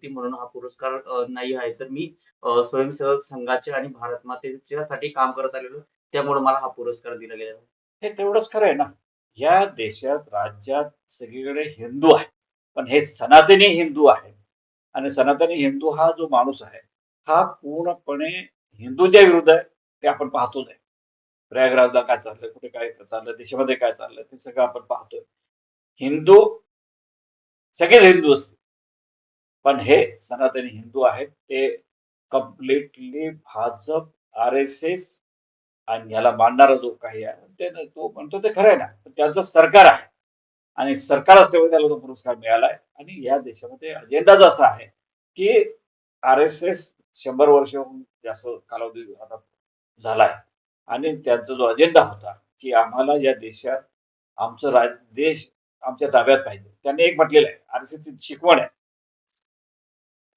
कृती म्हणून हा पुरस्कार नाही आहे. तर मी स्वयंसेवक संघाचे आणि भारत मातेच्यासाठी काम करत आलेलो. त्यामुळे मला हा पुरस्कार दिला गेला आहे. हे तेवढंच खरं आहे ना. या देशात, राज्यात सगळीकडे हिंदू आहेत. पण हे सनातनी हिंदू आहेत. आणि सनातनी हिंदू हा जो माणूस आहे, हा पूर्णपणे हिंदूच्या विरुद्ध आहे. ते आपण पाहतोच आहे. प्रयागराजला काय चाललंय, कुठे काय चाललंय, देशामध्ये काय चाललंय, ते सगळं आपण पाहतोय. हिंदू सगळेच हिंदू असतील. पण हे सनातनी हिंदू आहेत. ते कम्प्लिटली भाजप, RSS आणि याला मानणारा जो काही आहे ते तो म्हणतो ते खरं आहे ना. पण त्याचं सरकार आहे आणि सरकार असल्यामुळे त्याला तो पुरस्कार मिळालाय. आणि या देशामध्ये अजेंडाच असा आहे की RSS 100 वर्षाहून जास्त कालावधी आता झालाय आणि त्यांचा जो अजेंडा होता की आम्हाला या देशात आमचं देश आमच्या ताब्यात पाहिजे. त्यांनी एक म्हटलेलं आहे, RSSची शिकवण आहे,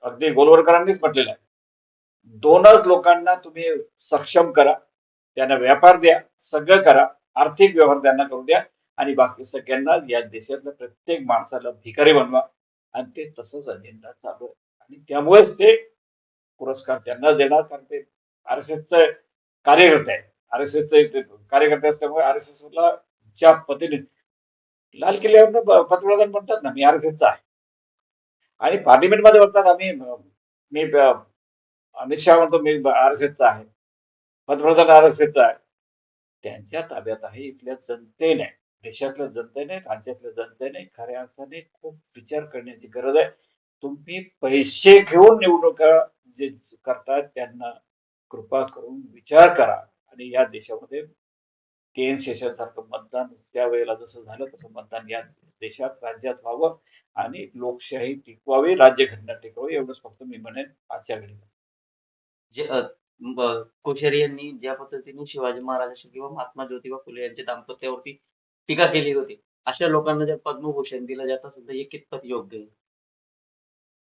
अगदी गोलवलकरांनीच म्हटलेलं आहे, दोनच लोकांना तुम्ही सक्षम करा, त्यांना व्यापार द्या, सगळं करा, आर्थिक व्यवहार त्यांना करू द्या आणि बाकी सगळ्यांना या देशातल्या प्रत्येक माणसाला भिकारी बनवा. आणि ते तसंच अजेंडा चालू आहे आणि त्यामुळेच ते पुरस्कार त्यांना देणार, कारण ते RSSचे कार्यकर्ते आहेत. RSSचे कार्यकर्ते असल्यामुळे RSSला ज्या पद्धतीने लाल किल्ल्यावर पंतप्रधान म्हणतात ना, मी RSSचा आहे. आणि पार्लिमेंटमध्ये म्हणतात मी अमित शहा म्हणतो मी RSSचा आहे. पंतप्रधान RSSचा आहे. त्यांच्या ताब्यात आहे. इथल्या जनतेने, देशातल्या जनतेने, राज्यातल्या जनतेने खऱ्या अर्थाने खूप विचार करण्याची गरज आहे. तुम्ही पैसे घेऊन निवडणुका जे करतात त्यांना कृपा करून विचार करा आणि या देशामध्ये केन शेषन सारखं मतदान त्यावेळेला जसं झालं तसं मतदान या देशात, राज्यात व्हावं आणि लोकशाही टिकवावी, राज्यघटना टिकवावी, एवढंच फक्त मी म्हणेन आजच्या घडीला. जे कोश्यारी यांनी ज्या पद्धतीने शिवाजी महाराजांशी किंवा महात्मा ज्योतिबा फुले यांच्या दाम्पत्यावरती टीका केली होती, अशा लोकांना जर पद्मभूषण दिलं जात असेल तर हे कितपत योग्य आहे?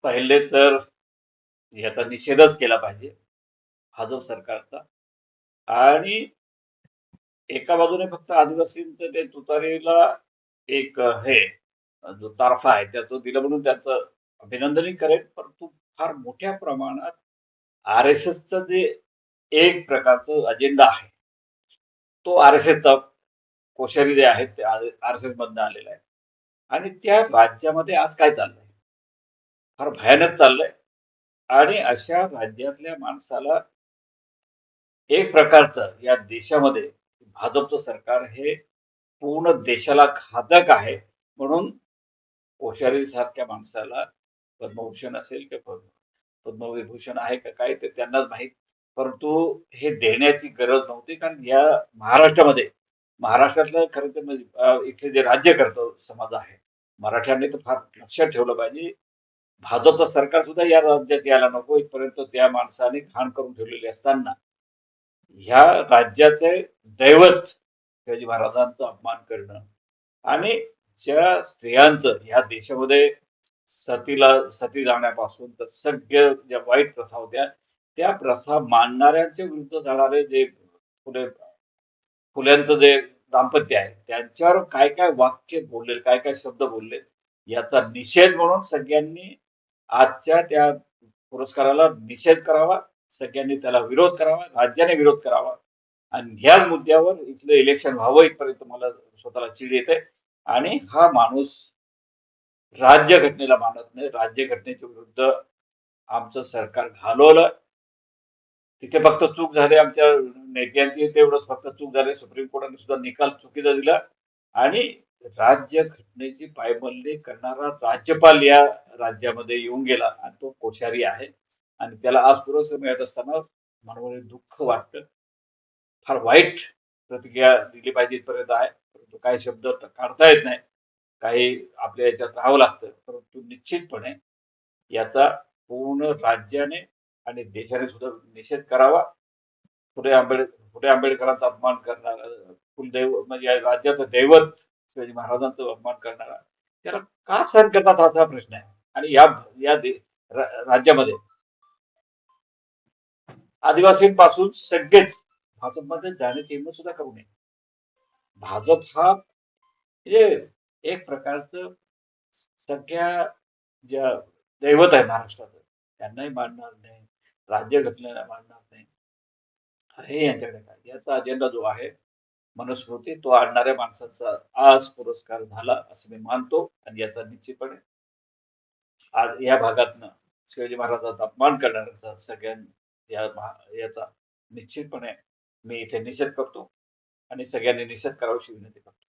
पहिले तर याचा निषेधच केला पाहिजे भाजप सरकारचा. आणि एका बाजूने फक्त आदिवासींचं ते तुतारीला एक हे जो तारफा आहे त्याचं दिलं म्हणून त्याचं अभिनंदनही करेन, परंतु फार मोठ्या प्रमाणात RSSचं जे एक प्रकारचं अजेंडा आहे, तो RSSचा कोश्यारी जे आहेत ते RSS मधनं आलेला आहे. आणि त्या राज्यामध्ये आज काय चाललंय, फार भयानक चाललंय. आणि अशा राज्यातल्या माणसाला एक प्रकारचं या देशामध्ये भाजपचं सरकार हे पूर्ण देशाला घातक आहे. म्हणून कोश्यारी सारख्या माणसाला पद्मभूषण असेल किंवा पद्मविभूषण आहे का काय ते त्यांनाच माहीत. परंतु हे देण्याची गरज नव्हती, कारण या महाराष्ट्रातलं खरं तर इथले जे राज्यकर्ता समाज आहे, मराठ्यांनी तर फार लक्षात ठेवलं पाहिजे. भाजपचं सरकार सुद्धा या राज्यात यायला नको इथपर्यंत त्या माणसाने घाण करून ठेवलेली असताना ह्या राज्याचे दैवत शिवाजी महाराजांचा अपमान करणं आणि ज्या स्त्रियांचं ह्या देशामध्ये सती जाण्यापासून तर सगळ्या ज्या वाईट प्रथा होत्या त्या प्रथा मानणाऱ्यांच्या विरुद्ध जाणारे जे फुल्यांचं जे दाम्पत्य आहे त्यांच्यावर काय काय वाक्य बोलले, काय काय शब्द बोलले, याचा निषेध म्हणून सगळ्यांनी आजच्या त्या पुरस्काराला निषेध करावा, सगळ्यांनी त्याला विरोध करावा, राज्याने विरोध करावा. आणि ह्याच मुद्द्यावर इथलं इलेक्शन व्हावं इथपर्यंत मला स्वतःला चीड येते. आणि हा माणूस राज्यघटनेला मानत नाही, राज्यघटनेच्या विरुद्ध आमचं सरकार घालवलं. तिथे फक्त चूक झाली आमच्या नेत्यांची, तेवढंच फक्त चूक झाली, सुप्रीम कोर्टाने सुद्धा निकाल चुकीचा दिला. आणि राज्यघटनेची पायमल्ली करणारा राज्यपाल या राज्यामध्ये येऊन गेला आणि तो कोश्यारी आहे. आणि त्याला आज पुरस्कार मिळत असताना मनोरे दुःख वाटतं. फार वाईट प्रतिक्रिया दिली पाहिजे इथपर्यंत आहे, परंतु काही शब्द काढता येत नाही, काही आपल्या याच्यात राहावं लागतं. परंतु निश्चितपणे याचा पूर्ण राज्याने आणि देशाने सुद्धा निषेध करावा. फुले आंबेडकरांचा अपमान करणारा, कुलदैव म्हणजे राज्याचं दैवत शिवाजी महाराजांचा अपमान करणारा त्याला का सहन करतात असा प्रश्न आहे. आणि या या राज्यामध्ये आदिवासींपासून सगळेच भाजपमध्ये जाण्याची हिंमत सुद्धा करू नये. भाजप हा म्हणजे एक प्रकारचं सगळ्या ज्या दैवत आहे महाराष्ट्राचं. त्यांनाही मानणार नाही, राज्यघटनेला मानणार नाही. हे यांच्याकडे काय याचा अजेंडा जो आहे मनुस्मृती तो आणणाऱ्या माणसाचा आज पुरस्कार झाला असं मी मानतो आणि याचा निश्चितपणे आज या भागातनं शिवाजी महाराजांचा अपमान करणाऱ्यांचा याचा निश्चितपणे मी इथे निषेध करतो आणि सगळ्यांनी निषेध करावाशी विनंती करतो.